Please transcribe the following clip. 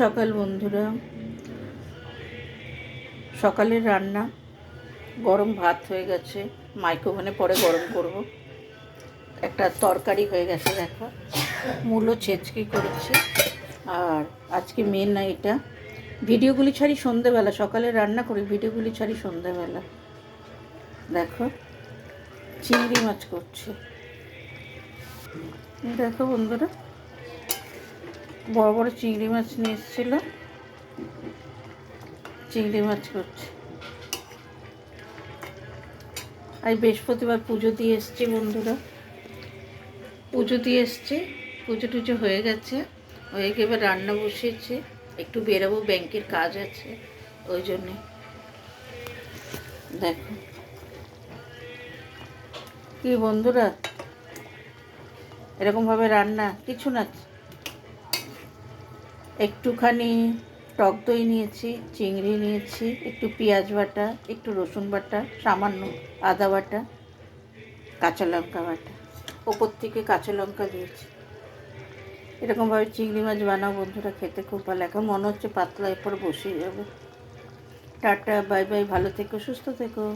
সকাল বন্ধুরা, সকালের রান্না গরম ভাত হয়ে গেছে, মাইক্রোওভেনে পরে গরম করব। একটা তরকারি হয়ে গেছে, দেখো মূলো ছেঁচকি করেছি। আর আজকে মেন না, এটা ভিডিওগুলি ছাড়ি সন্ধেবেলা, সকালে রান্না করি, ভিডিওগুলি ছাড়ি সন্ধেবেলা। দেখো চিংড়ি মাছ করছি, দেখো বন্ধুরা বড় বড় চিংড়ি মাছ নিয়ে এসেছিলো, চিংড়ি মাছ করছি। আজ বৃহস্পতিবার পুজো দিয়ে এসছি বন্ধুরা, পুজো দিয়ে এসছি, পুজো টুজো হয়ে গেছে, হয়ে গিয়ে এবার রান্না বসিয়েছি। একটু বেরোবো, ব্যাংকের কাজ আছে, ওই জন্যে। দেখো কি বন্ধুরা, এরকমভাবে রান্না কিছু না, একটুখানি টক দই নিয়েছি, চিংড়ি নিয়েছি, একটু পেঁয়াজ বাটা, একটু রসুন বাটা, সামান্য আদা বাটা, কাঁচা লঙ্কা বাটা, ওপর থেকে কাঁচা লঙ্কা দিয়েছি। এরকমভাবে চিংড়ি মাছ বানাও বন্ধুরা, খেতে খুব ভালো। এখন মনে হচ্ছে পাতলা, এরপর বসিয়ে যাবে। টাটা, বাই বাই, ভালো থেকো, সুস্থ থেকো।